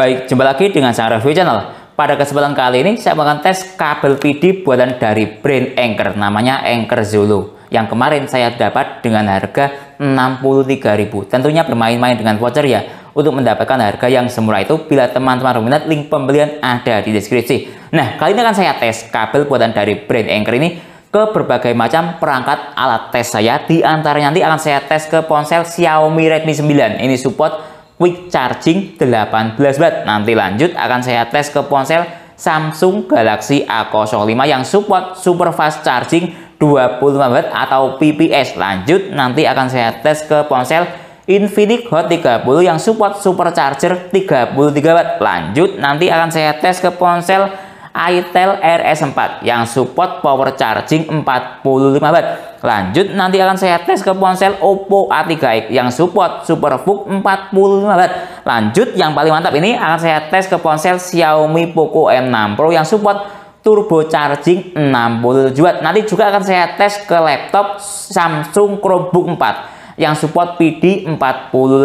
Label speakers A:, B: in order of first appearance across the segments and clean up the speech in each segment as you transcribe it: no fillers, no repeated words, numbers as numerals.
A: Baik, jumpa lagi dengan saya Review Channel. Pada kesempatan kali ini saya akan tes kabel PD buatan dari brand Anker, namanya Anker Zulu. Yang kemarin saya dapat dengan harga 63.000. Tentunya bermain-main dengan voucher ya, untuk mendapatkan harga yang semurah itu. Bila teman-teman berminat, link pembelian ada di deskripsi. Nah, kali ini akan saya tes kabel buatan dari brand Anker ini ke berbagai macam perangkat alat tes saya. Di antaranya nanti akan saya tes ke ponsel Xiaomi Redmi 9. Ini support quick charging 18 watt. Nanti lanjut akan saya tes ke ponsel Samsung Galaxy A05 yang support super fast charging 25 watt atau PPS. Lanjut nanti akan saya tes ke ponsel Infinix Hot 30 yang support super charger 33 watt. Lanjut nanti akan saya tes ke ponsel itel RS4 yang support power charging 45 watt. Lanjut nanti akan saya tes ke ponsel Oppo A3X yang support SuperVOOC 45 watt. Lanjut yang paling mantap ini akan saya tes ke ponsel Xiaomi Poco M6 Pro yang support turbo charging 67 watt. Nanti juga akan saya tes ke laptop Samsung Chromebook 4 yang support PD 45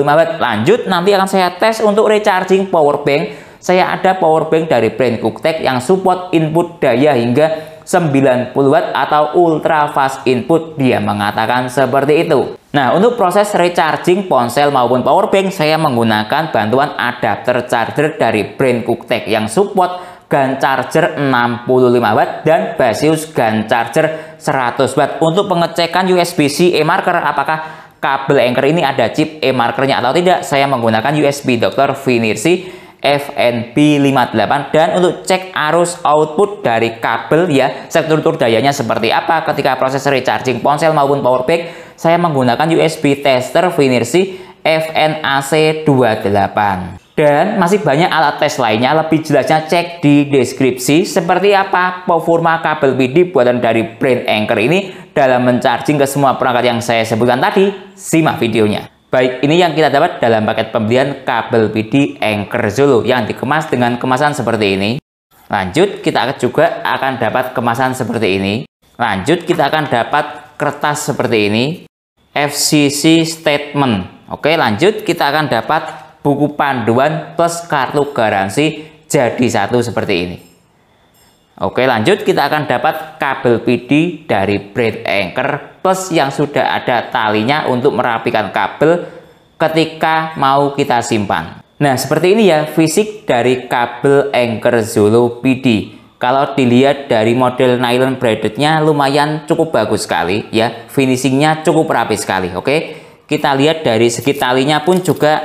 A: watt. Lanjut nanti akan saya tes untuk recharging power bank. Saya ada power bank dari brand Cooktek yang support input daya hingga 90 watt atau ultra fast input. Dia mengatakan seperti itu. Nah, untuk proses recharging ponsel maupun power bank saya menggunakan bantuan adapter charger dari brand Cooktek yang support GaN charger 65 watt dan Basius GaN charger 100 watt. Untuk pengecekan USB-C e-marker apakah kabel Anker ini ada chip e-markernya atau tidak, saya menggunakan USB Dr. Finirsi FNB58. Dan untuk cek arus output dari kabel ya, struktur dayanya seperti apa ketika proses recharging ponsel maupun power bank, saya menggunakan USB tester Finirsi FNAC28. Dan masih banyak alat tes lainnya, lebih jelasnya cek di deskripsi. Seperti apa performa kabel PD buatan dari brand Anker ini dalam mencharging ke semua perangkat yang saya sebutkan tadi, simak videonya. Baik, ini yang kita dapat dalam paket pembelian kabel PD Anker Zulu yang dikemas dengan kemasan seperti ini. Lanjut, kita juga akan dapat kemasan seperti ini. Lanjut, kita akan dapat kertas seperti ini, FCC statement. Oke, lanjut kita akan dapat buku panduan plus kartu garansi jadi satu seperti ini. Oke, lanjut kita akan dapat kabel PD dari brand Anker plus yang sudah ada talinya untuk merapikan kabel ketika mau kita simpan. Nah, seperti ini ya fisik dari kabel Anker Zulu PD. Kalau dilihat dari model nylon braidednya lumayan cukup bagus sekali ya, finishingnya cukup rapi sekali. Oke, kita lihat dari segi talinya pun juga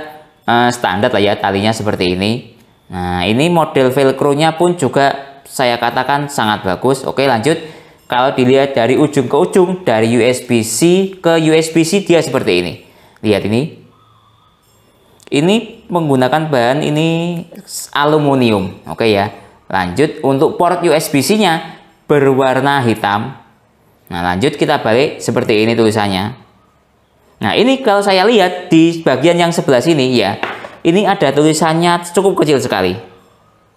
A: standar lah ya, talinya seperti ini. Nah, ini model velcro-nya pun juga saya katakan sangat bagus. Oke, lanjut. Kalau dilihat dari ujung ke ujung, dari USB-C ke USB-C dia seperti ini. Lihat ini. Ini menggunakan bahan ini aluminium. Oke ya. Lanjut untuk port USB-C-nya berwarna hitam. Nah, lanjut kita balik seperti ini tulisannya. Nah, ini kalau saya lihat di bagian yang sebelah sini ya, ini ada tulisannya cukup kecil sekali.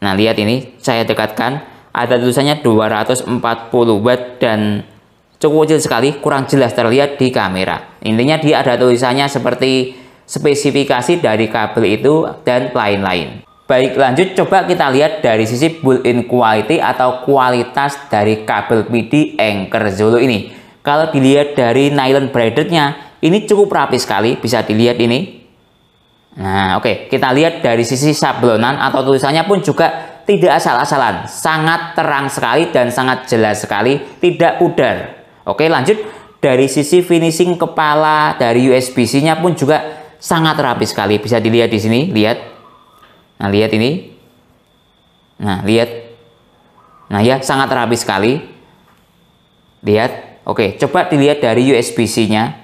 A: Nah, lihat ini, saya dekatkan, ada tulisannya 240 watt dan cukup kecil sekali, kurang jelas terlihat di kamera. Intinya dia ada tulisannya seperti spesifikasi dari kabel itu dan lain-lain. Baik, lanjut coba kita lihat dari sisi built-in quality atau kualitas dari kabel PD Anker Zulu ini. Kalau dilihat dari nylon braidednya, ini cukup rapi sekali, bisa dilihat ini. Nah, oke, kita lihat dari sisi sablonan atau tulisannya pun juga tidak asal-asalan, sangat terang sekali dan sangat jelas sekali, tidak pudar. Oke, lanjut dari sisi finishing kepala dari USB-C-nya pun juga sangat rapi sekali, bisa dilihat di sini, lihat. Nah, lihat ini. Nah, lihat. Nah, ya, sangat rapi sekali. Lihat. Oke, coba dilihat dari USB-C-nya.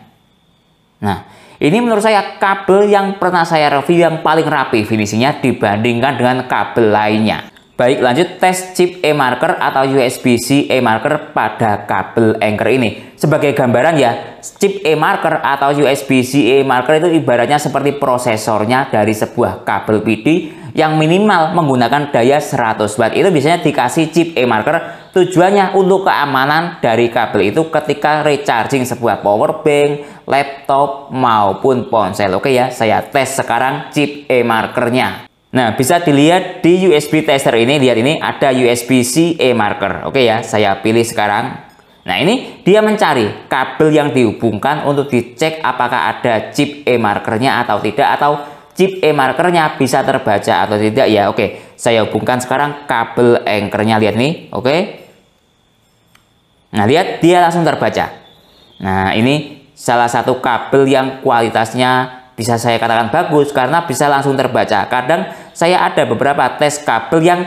A: Nah, ini menurut saya kabel yang pernah saya review yang paling rapi finishingnya dibandingkan dengan kabel lainnya. Baik, lanjut tes chip e-marker atau USB-C e-marker pada kabel Anker ini. Sebagai gambaran ya, chip e-marker atau USB-C e-marker itu ibaratnya seperti prosesornya dari sebuah kabel PD yang minimal menggunakan daya 100 watt. Itu biasanya dikasih chip e-marker tujuannya untuk keamanan dari kabel itu ketika recharging sebuah power bank, laptop maupun ponsel. Oke ya, saya tes sekarang chip e-markernya. Nah, bisa dilihat di USB tester ini, lihat ini ada USB-C e-marker. Oke ya, saya pilih sekarang. Nah, ini dia mencari kabel yang dihubungkan untuk dicek apakah ada chip e-markernya atau tidak, atau chip e-markernya bisa terbaca atau tidak ya. Oke, saya hubungkan sekarang kabel Anchor-nya, lihat nih. Oke. Nah, lihat dia langsung terbaca. Nah, ini salah satu kabel yang kualitasnya bisa saya katakan bagus karena bisa langsung terbaca. Kadang saya ada beberapa tes kabel yang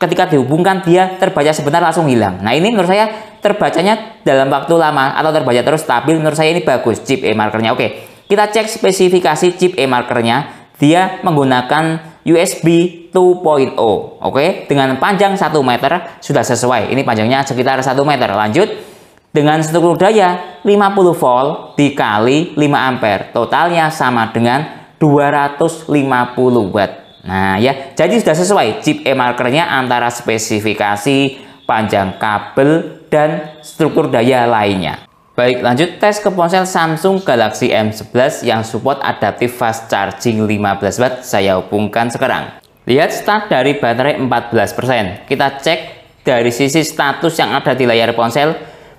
A: ketika dihubungkan dia terbaca sebentar langsung hilang. Nah, ini menurut saya terbacanya dalam waktu lama atau terbaca terus stabil. Menurut saya ini bagus chip e-markernya. Oke, kita cek spesifikasi chip e-markernya. Dia menggunakan USB 2.0. Oke, dengan panjang 1 meter sudah sesuai. Ini panjangnya sekitar 1 meter. Lanjut, dengan struktur daya 50 volt dikali 5 ampere. Totalnya sama dengan 250 watt. Nah ya, jadi sudah sesuai chip e-markernya antara spesifikasi, panjang kabel, dan struktur daya lainnya. Baik, lanjut tes ke ponsel Samsung Galaxy M11 yang support adaptive fast charging 15 watt. Saya hubungkan sekarang. Lihat start dari baterai 14%. Kita cek dari sisi status yang ada di layar ponsel,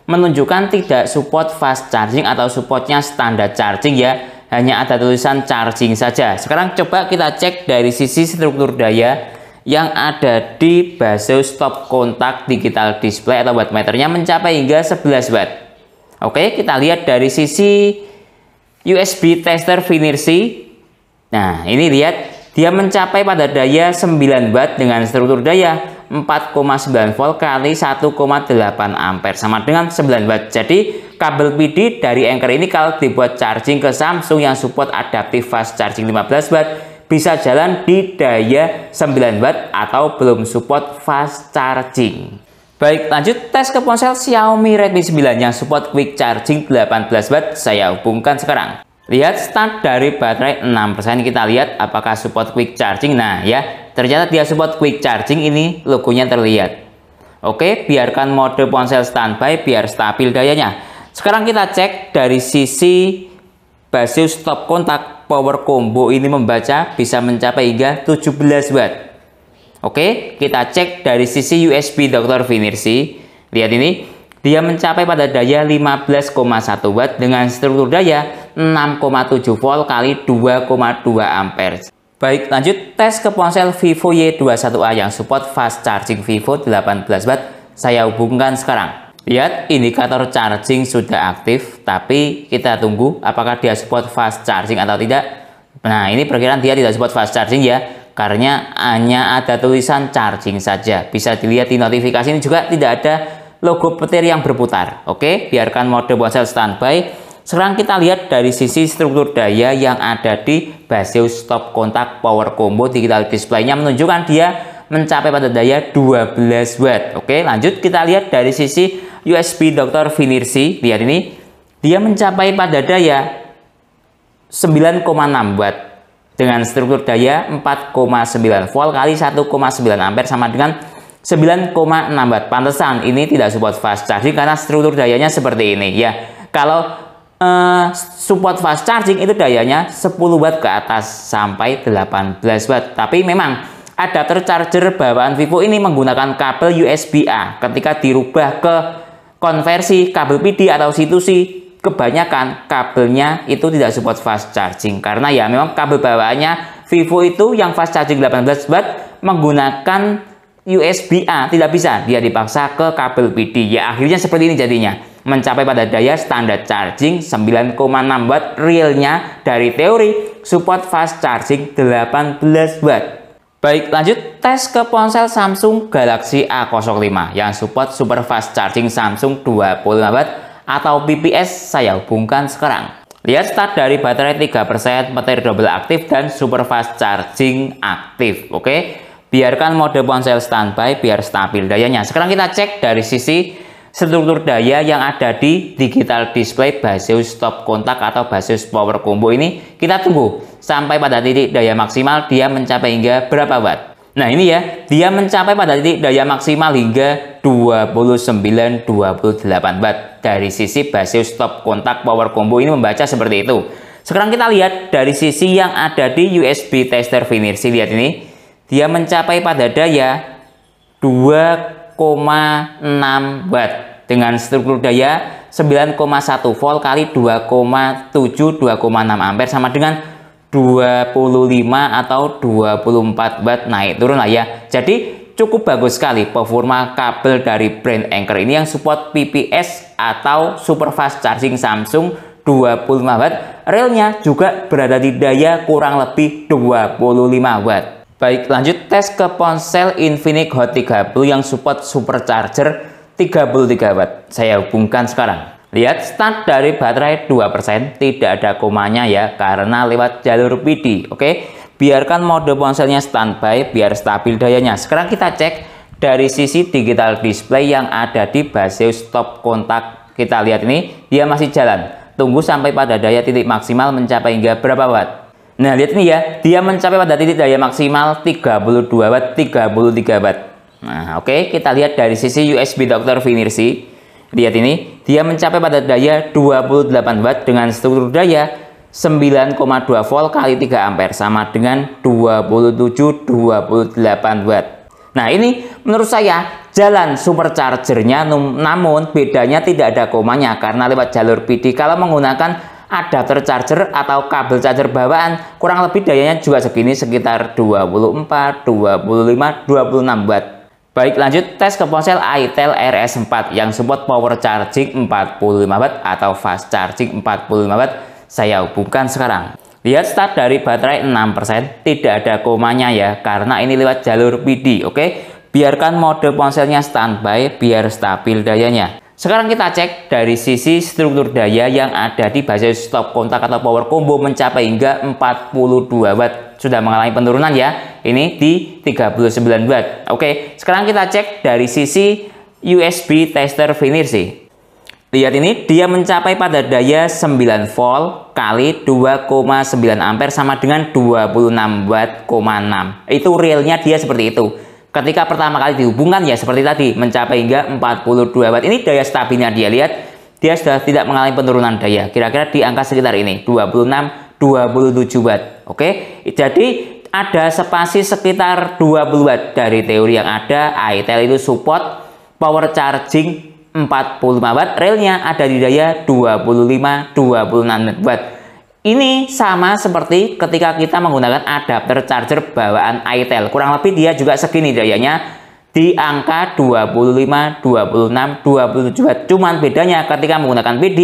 A: menunjukkan tidak support fast charging atau supportnya standar charging ya, hanya ada tulisan charging saja. Sekarang coba kita cek dari sisi struktur daya yang ada di base stop kontak digital display atau wattmeternya mencapai hingga 11 watt. Oke, kita lihat dari sisi USB tester Finersi. Nah, ini lihat dia mencapai pada daya 9 watt dengan struktur daya 4,9 volt kali 1,8 ampere sama dengan 9 watt. Jadi kabel PD dari Anchor ini kalau dibuat charging ke Samsung yang support adaptive fast charging 15 watt bisa jalan di daya 9 watt atau belum support fast charging. Baik, lanjut tes ke ponsel Xiaomi Redmi 9 yang support quick charging 18 watt. Saya hubungkan sekarang. Lihat start dari baterai 6%, kita lihat apakah support quick charging. Nah ya, ternyata dia support quick charging, ini logonya terlihat. Oke, biarkan mode ponsel standby biar stabil dayanya. Sekarang kita cek dari sisi base stop kontak power combo, ini membaca bisa mencapai hingga 17 watt. Oke, kita cek dari sisi USB Dr. Finersi. Lihat ini, dia mencapai pada daya 15,1 watt dengan struktur daya 6,7 volt kali 2,2 ampere. Baik, lanjut tes ke ponsel Vivo Y21A yang support fast charging Vivo 18 watt. Saya hubungkan sekarang. Lihat, indikator charging sudah aktif, tapi kita tunggu apakah dia support fast charging atau tidak. Nah, ini perkiraan dia tidak support fast charging ya, karena hanya ada tulisan charging saja. Bisa dilihat di notifikasi ini juga tidak ada logo petir yang berputar. Oke, biarkan mode ponsel standby. Sekarang kita lihat dari sisi struktur daya yang ada di base stop kontak power combo digital display-nya menunjukkan dia mencapai pada daya 12 watt. Oke, lanjut kita lihat dari sisi USB Dr. Finersi. Lihat ini, dia mencapai pada daya 9,6 watt dengan struktur daya 4,9 volt kali 1,9 ampere sama dengan 9,6 watt. Pantesan ini tidak support fast charging karena struktur dayanya seperti ini ya. Kalau support fast charging itu dayanya 10 watt ke atas sampai 18 watt. Tapi memang adapter charger bawaan Vivo ini menggunakan kabel USB-A. Ketika dirubah ke konversi kabel PD atau C2C, kebanyakan kabelnya itu tidak support fast charging karena ya memang kabel bawaannya Vivo itu yang fast charging 18 watt menggunakan USB-A, tidak bisa dia dipaksa ke kabel PD. Ya akhirnya seperti ini jadinya, mencapai pada daya standar charging 9,6 watt, realnya dari teori support fast charging 18 watt. Baik, lanjut tes ke ponsel Samsung Galaxy A05 yang support super fast charging Samsung 25 watt atau PPS. Saya hubungkan sekarang. Lihat start dari baterai 3%, petir double aktif dan super fast charging aktif. Oke, biarkan mode ponsel standby biar stabil dayanya. Sekarang kita cek dari sisi struktur daya yang ada di digital display base stop kontak atau base power combo ini. Kita tunggu sampai pada titik daya maksimal dia mencapai hingga berapa watt. Nah ini ya, dia mencapai pada titik daya maksimal hingga 29-28 watt. Dari sisi base stop kontak power combo ini membaca seperti itu. Sekarang kita lihat dari sisi yang ada di USB tester Finersi. Lihat ini, dia mencapai pada daya 2,6 watt dengan struktur daya 9,1 volt kali 2,7 2,6 ampere sama dengan 25 atau 24 watt naik turun lah ya. Jadi cukup bagus sekali performa kabel dari brand Anker ini yang support PPS atau super fast charging Samsung 25 watt. Relnya juga berada di daya kurang lebih 25 watt. Baik, lanjut tes ke ponsel Infinix Hot 30 yang support supercharger 33 watt. Saya hubungkan sekarang. Lihat start dari baterai 2%, tidak ada komanya ya karena lewat jalur PD. Oke, biarkan mode ponselnya standby biar stabil dayanya. Sekarang kita cek dari sisi digital display yang ada di baseus stop kontak. Kita lihat ini dia masih jalan. Tunggu sampai pada daya titik maksimal mencapai hingga berapa watt. Nah, lihat ini ya, dia mencapai pada titik daya maksimal 32 watt, 33 watt. Nah, oke, kita lihat dari sisi USB Dr. Finersi. Lihat ini, dia mencapai pada daya 28 watt dengan struktur daya 9,2 volt kali 3 ampere sama dengan 27-28 watt. Nah, ini menurut saya jalan superchargernya, namun bedanya tidak ada komanya karena lewat jalur PD. Kalau menggunakan adapter charger atau kabel charger bawaan, kurang lebih dayanya juga segini, sekitar 24, 25, 26 watt. Baik, lanjut tes ke ponsel itel RS4 yang support power charging 45 watt atau fast charging 45 watt. Saya hubungkan sekarang. Lihat start dari baterai 6%, tidak ada komanya ya karena ini lewat jalur PD. Oke, biarkan mode ponselnya standby biar stabil dayanya. Sekarang kita cek dari sisi struktur daya yang ada di basis stop kontak atau power combo mencapai hingga 42 watt. Sudah mengalami penurunan ya. Ini di 39 watt. Oke, sekarang kita cek dari sisi USB tester Finersi. Lihat ini, dia mencapai pada daya 9 volt kali 2,9 ampere sama dengan 26 watt, 6. Itu realnya dia seperti itu. Ketika pertama kali dihubungkan ya seperti tadi, mencapai hingga 42 watt. Ini daya stabilnya dia, lihat. Dia sudah tidak mengalami penurunan daya. Kira-kira di angka sekitar ini, 26 27 watt. Oke, jadi ada spasi sekitar 20 watt dari teori yang ada. itel itu support power charging 45 watt, realnya ada di daya 25-26 watt. Ini sama seperti ketika kita menggunakan adapter charger bawaan itel, kurang lebih dia juga segini dayanya di angka 25, 26, 27 watt. Cuman bedanya ketika menggunakan PD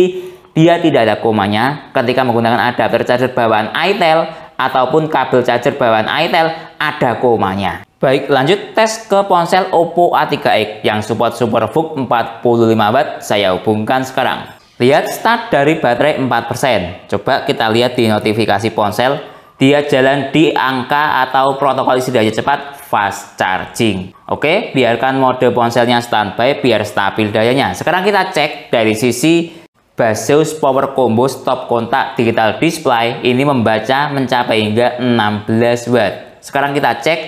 A: dia tidak ada komanya. Ketika menggunakan adapter charger bawaan itel ataupun kabel charger bawaan itel ada komanya. Baik, lanjut tes ke ponsel Oppo A3X yang support SuperVOOC 45 watt. Saya hubungkan sekarang. Lihat start dari baterai 4%. Coba kita lihat di notifikasi ponsel. Dia jalan di angka atau protokol isi daya cepat fast charging. Oke, biarkan mode ponselnya standby biar stabil dayanya. Sekarang kita cek dari sisi baseus power combo stop kontak digital display. Ini membaca mencapai hingga 16 watt. Sekarang kita cek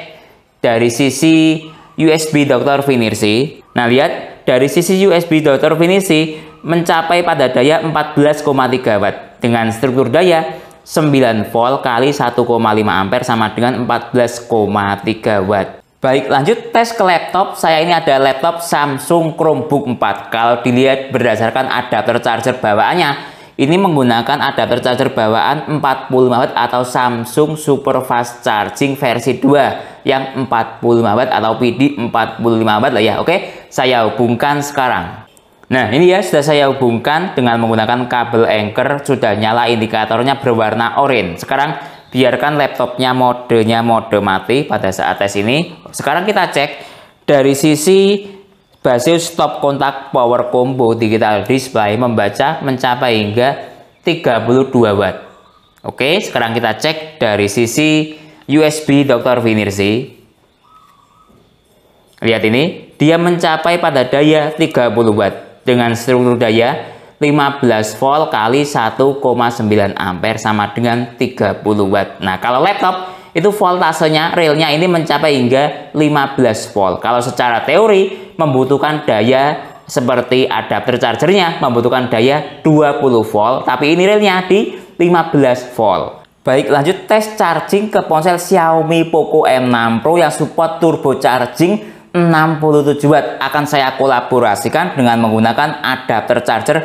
A: dari sisi USB Dr. Finersi. Nah, lihat dari sisi USB Dr. Finersi mencapai pada daya 14,3 watt dengan struktur daya 9 volt kali 1,5 ampere sama dengan 14,3 watt. Baik, lanjut tes ke laptop. Saya ini ada laptop Samsung Chromebook 4. Kalau dilihat berdasarkan adapter charger bawaannya, ini menggunakan adapter charger bawaan 45 watt atau Samsung Super Fast Charging versi 2 yang 45 watt atau PD 45 watt lah ya. Oke, saya hubungkan sekarang. Nah, ini ya sudah saya hubungkan dengan menggunakan kabel Anker, sudah nyala indikatornya berwarna oranye. Sekarang biarkan laptopnya modenya mode mati pada saat tes ini. Sekarang kita cek dari sisi baseus stop kontak power combo digital display membaca mencapai hingga 32 watt. Oke, sekarang kita cek dari sisi USB Dr. Finersi. Lihat ini, dia mencapai pada daya 30 watt dengan struktur daya 15 volt kali 1,9 ampere sama dengan 30 watt. Nah, kalau laptop itu voltasenya realnya ini mencapai hingga 15 volt. Kalau secara teori membutuhkan daya seperti adapter chargernya membutuhkan daya 20 volt, tapi ini realnya di 15 volt. Baik, lanjut tes charging ke ponsel Xiaomi Poco M6 Pro yang support turbo charging 67 watt. Akan saya kolaborasikan dengan menggunakan adapter charger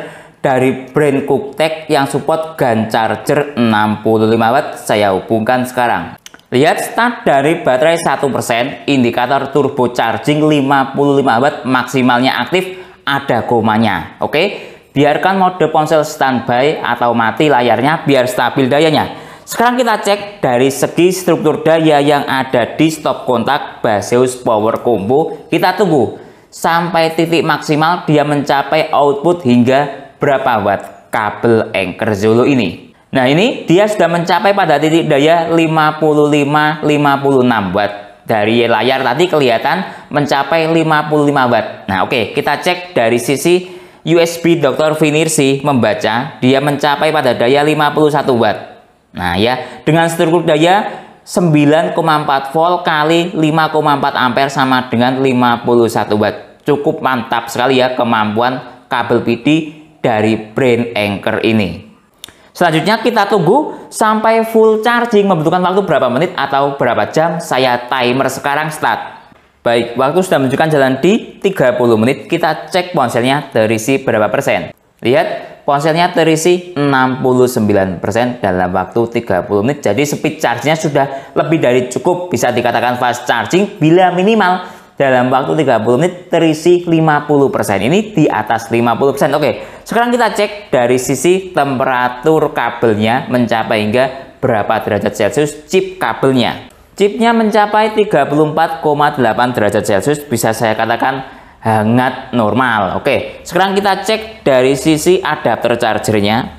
A: dari brand Cooktek yang support GaN charger 65 watt. Saya hubungkan sekarang. Lihat start dari baterai 1%, indikator turbo charging 55 watt, maksimalnya aktif, ada komanya. Oke, biarkan mode ponsel standby atau mati layarnya biar stabil dayanya. Sekarang kita cek dari segi struktur daya yang ada di stop kontak Baseus Power Combo. Kita tunggu sampai titik maksimal dia mencapai output hingga berapa watt kabel Anker Zolo ini. Nah, ini dia sudah mencapai pada titik daya 55-56 watt. Dari layar tadi kelihatan mencapai 55 watt. Nah, oke, kita cek dari sisi USB Dr. Finirsi membaca dia mencapai pada daya 51 watt. Nah ya, dengan struktur daya 9,4 volt kali 5,4 ampere sama dengan 51 watt. Cukup mantap sekali ya kemampuan kabel PD dari brand Anker ini. Selanjutnya kita tunggu sampai full charging. Membutuhkan waktu berapa menit atau berapa jam? Saya timer sekarang start. Baik, waktu sudah menunjukkan jalan di 30 menit. Kita cek ponselnya terisi berapa persen. Lihat, ponselnya terisi 69% dalam waktu 30 menit. Jadi speed charge-nya sudah lebih dari cukup, bisa dikatakan fast charging bila minimal dalam waktu 30 menit terisi 50%. Ini di atas 50%. Oke, sekarang kita cek dari sisi temperatur kabelnya mencapai hingga berapa derajat Celcius chip kabelnya. Chipnya mencapai 34,8 derajat Celcius, bisa saya katakan hangat normal. Oke, sekarang kita cek dari sisi adapter chargernya.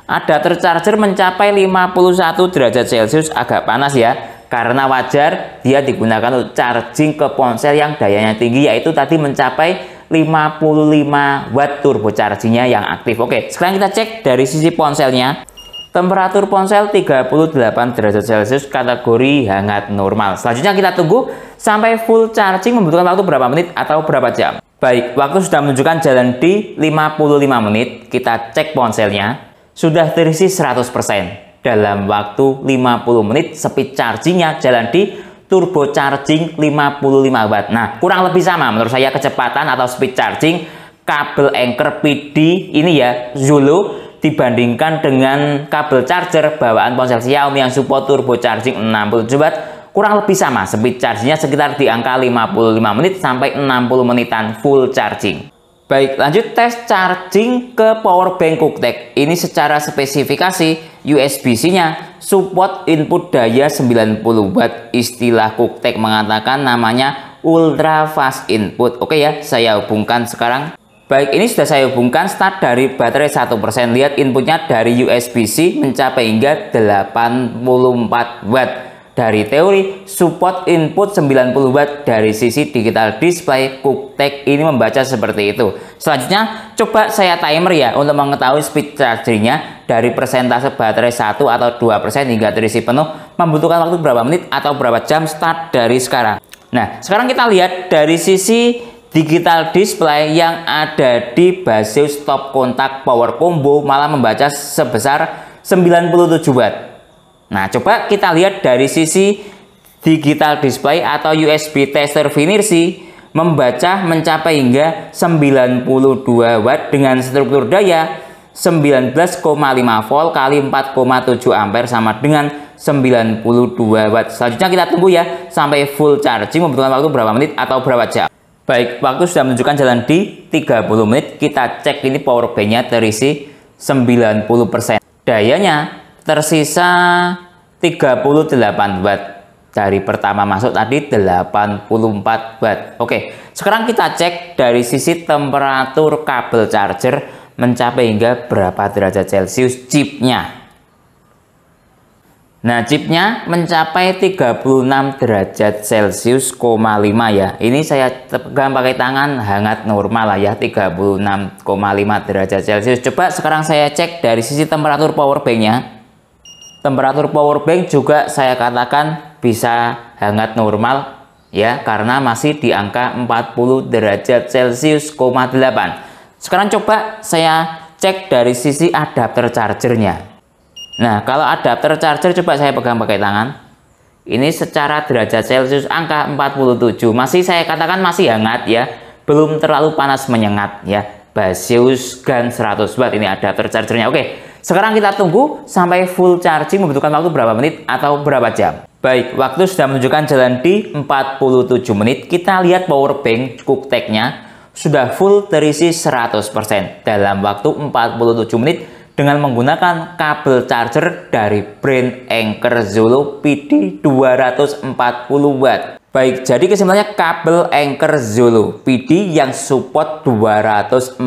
A: Adapter charger mencapai 51 derajat Celcius, agak panas ya, karena wajar dia digunakan untuk charging ke ponsel yang dayanya tinggi, yaitu tadi mencapai 55 watt turbo chargingnya yang aktif. Oke, sekarang kita cek dari sisi ponselnya. Temperatur ponsel 38 derajat Celcius, kategori hangat normal. Selanjutnya kita tunggu sampai full charging. Membutuhkan waktu berapa menit atau berapa jam. Baik, waktu sudah menunjukkan jalan di 55 menit. Kita cek ponselnya sudah terisi 100%. Dalam waktu 50 menit speed chargingnya jalan di turbo charging 55 watt. Nah, kurang lebih sama menurut saya kecepatan atau speed charging kabel Anker PD ini ya Zolo dibandingkan dengan kabel charger bawaan ponsel Xiaomi yang support turbo charging 67 watt, kurang lebih sama. Speed chargingnya sekitar di angka 55 menit sampai 60 menitan full charging. Baik, lanjut tes charging ke powerbank Cooktek. Ini secara spesifikasi USB-C-nya support input daya 90 watt. Istilah Cooktek mengatakan namanya ultra fast input. Oke ya, saya hubungkan sekarang. Baik, ini sudah saya hubungkan start dari baterai 1%. Lihat inputnya dari USB-C mencapai hingga 84 watt. Dari teori, support input 90 watt. Dari sisi digital display, Cooktek ini membaca seperti itu. Selanjutnya, coba saya timer ya untuk mengetahui speed chargingnya dari persentase baterai 1 atau 2% hingga terisi penuh. Membutuhkan waktu berapa menit atau berapa jam start dari sekarang. Nah, sekarang kita lihat dari sisi digital display yang ada di Baseus stop kontak power combo malah membaca sebesar 97 watt. Nah, coba kita lihat dari sisi digital display atau USB tester Finirsi membaca mencapai hingga 92 watt dengan struktur daya 19,5 volt kali 4,7 ampere sama dengan 92 watt. Selanjutnya kita tunggu ya sampai full charging. Membutuhkan waktu berapa menit atau berapa jam. Baik, waktu sudah menunjukkan jalan di 30 menit. Kita cek ini power bank-nya terisi 90%. Dayanya tersisa 38 watt. Dari pertama masuk tadi 84 watt. Oke, sekarang kita cek dari sisi temperatur kabel charger mencapai hingga berapa derajat Celcius chipnya. Nah, chipnya mencapai 36 derajat Celcius, 5 ya. Ini saya pegang pakai tangan, hangat normal lah ya, 36,5 derajat Celcius. Coba sekarang saya cek dari sisi temperatur power bank-nya. Temperatur power bank juga saya katakan bisa hangat normal ya, karena masih di angka 40 derajat Celcius, 8. Sekarang coba saya cek dari sisi adapter chargernya. Nah, kalau adapter charger coba saya pegang pakai tangan. Ini secara derajat Celcius angka 47. Masih saya katakan masih hangat ya. Belum terlalu panas menyengat ya. Baseus GaN 100 watt ini adapter chargernya. Oke, sekarang kita tunggu sampai full charging membutuhkan waktu berapa menit atau berapa jam. Baik, waktu sudah menunjukkan jalan di 47 menit. Kita lihat power bank QuickTech-nya sudah full terisi 100% dalam waktu 47 menit dengan menggunakan kabel charger dari brand Anker Zolo PD 240 watt. Baik, jadi kesimpulannya kabel Anker Zolo PD yang support 240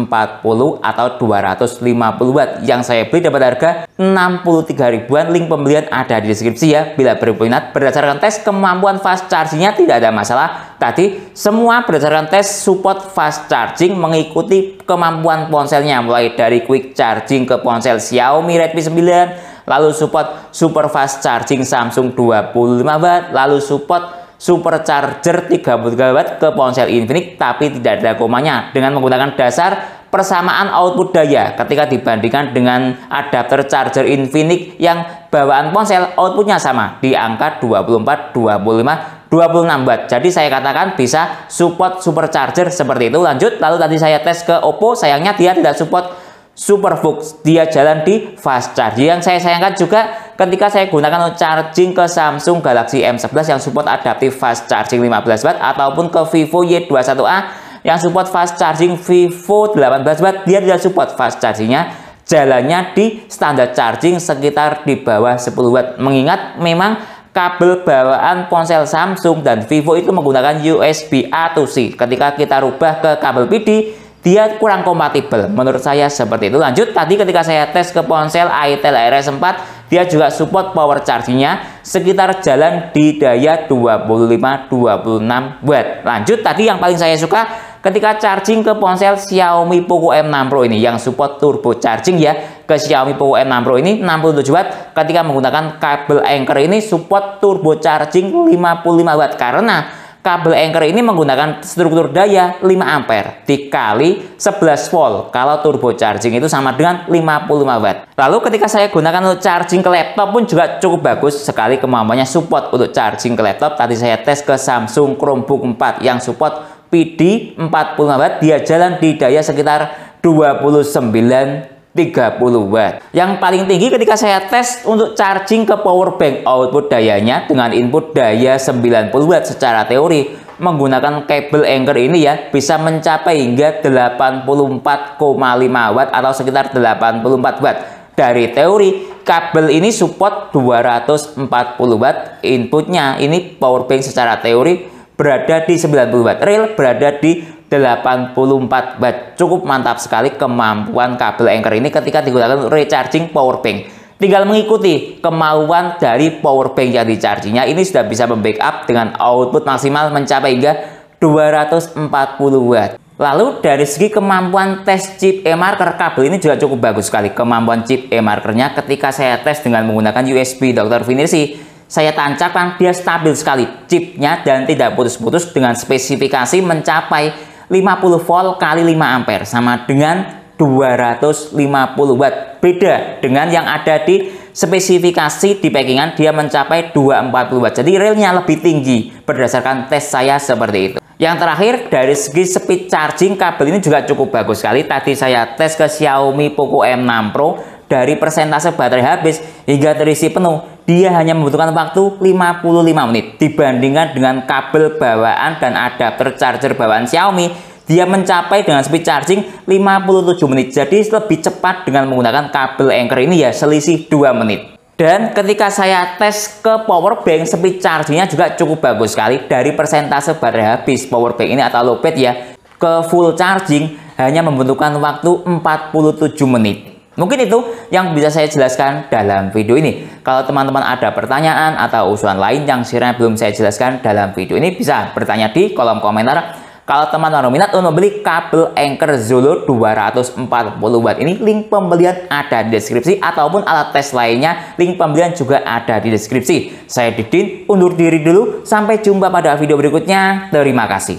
A: atau 250 watt yang saya beli dapat harga 63 ribuan. Link pembelian ada di deskripsi ya. Bila berminat, berdasarkan tes kemampuan fast chargingnya tidak ada masalah. Tadi semua berdasarkan tes support fast charging mengikuti kemampuan ponselnya, mulai dari quick charging ke ponsel Xiaomi Redmi 9, lalu support super fast charging Samsung 25 watt, lalu support supercharger 33 watt ke ponsel Infinix, tapi tidak ada komanya dengan menggunakan dasar persamaan output daya ketika dibandingkan dengan adapter charger Infinix yang bawaan ponsel outputnya sama di angka 24, 25, 26 watt. Jadi saya katakan bisa support supercharger seperti itu. Lanjut, lalu tadi saya tes ke Oppo, sayangnya dia tidak support SuperVOOC, dia jalan di fast charging. Yang saya sayangkan juga ketika saya gunakan charging ke Samsung Galaxy M11 yang support adaptive fast charging 15 watt ataupun ke Vivo Y21A yang support fast charging Vivo 18 watt, dia tidak support fast chargingnya, jalannya di standar charging sekitar di bawah 10 watt. Mengingat memang kabel bawaan ponsel Samsung dan Vivo itu menggunakan USB A to C. Ketika kita rubah ke kabel PD, dia kurang kompatibel, menurut saya seperti itu. Lanjut, tadi ketika saya tes ke ponsel Itel RS4, dia juga support power chargingnya sekitar jalan di daya 25-26 watt. Lanjut, tadi yang paling saya suka ketika charging ke ponsel Xiaomi Poco M6 Pro ini yang support turbo charging ya. Ke Xiaomi Poco M6 Pro ini 67 watt, ketika menggunakan kabel Anker ini support turbo charging 55 watt karena kabel Anker ini menggunakan struktur daya 5 ampere dikali 11 volt. Kalau turbo charging itu sama dengan 55 watt. Lalu ketika saya gunakan untuk charging ke laptop pun juga cukup bagus sekali kemampuannya support untuk charging ke laptop. Tadi saya tes ke Samsung Chromebook 4 yang support PD 40 watt, dia jalan di daya sekitar 29-30 watt. Yang paling tinggi ketika saya tes untuk charging ke power bank, output dayanya dengan input daya 90 watt secara teori menggunakan kabel Anker ini ya bisa mencapai hingga 84,5 watt atau sekitar 84 watt. Dari teori kabel ini support 240 watt, inputnya ini power bank secara teori berada di 90 watt, real berada di 84 watt. Cukup mantap sekali kemampuan kabel Anker ini ketika digunakan recharging power bank. Tinggal mengikuti kemauan dari power bank yang di-chargingnya, ini sudah bisa membackup dengan output maksimal mencapai hingga 240 watt. Lalu dari segi kemampuan tes chip eMarker, kabel ini juga cukup bagus sekali kemampuan chip eMarkernya. Ketika saya tes dengan menggunakan USB Dr. Vinirsi, saya tancapkan, dia stabil sekali chipnya dan tidak putus-putus dengan spesifikasi mencapai 50 volt kali 5 ampere sama dengan 250 watt. Beda dengan yang ada di spesifikasi di packingan, dia mencapai 240 watt. Jadi realnya lebih tinggi berdasarkan tes saya seperti itu. Yang terakhir dari segi speed charging, kabel ini juga cukup bagus sekali. Tadi saya tes ke Xiaomi Poco M6 Pro, dari persentase baterai habis hingga terisi penuh, dia hanya membutuhkan waktu 55 menit. Dibandingkan dengan kabel bawaan dan adapter charger bawaan Xiaomi, dia mencapai dengan speed charging 57 menit. Jadi lebih cepat dengan menggunakan kabel Anker ini ya, selisih 2 menit. Dan ketika saya tes ke power bank, speed chargingnya juga cukup bagus sekali. Dari persentase baterai habis power bank ini atau lowbat ya, ke full charging hanya membutuhkan waktu 47 menit. Mungkin itu yang bisa saya jelaskan dalam video ini. Kalau teman-teman ada pertanyaan atau usulan lain yang sekiranya belum saya jelaskan dalam video ini, bisa bertanya di kolom komentar. Kalau teman-teman minat untuk membeli kabel Anker Zolo 240 watt ini, link pembelian ada di deskripsi, ataupun alat tes lainnya, link pembelian juga ada di deskripsi. Saya Didin, undur diri dulu. Sampai jumpa pada video berikutnya. Terima kasih.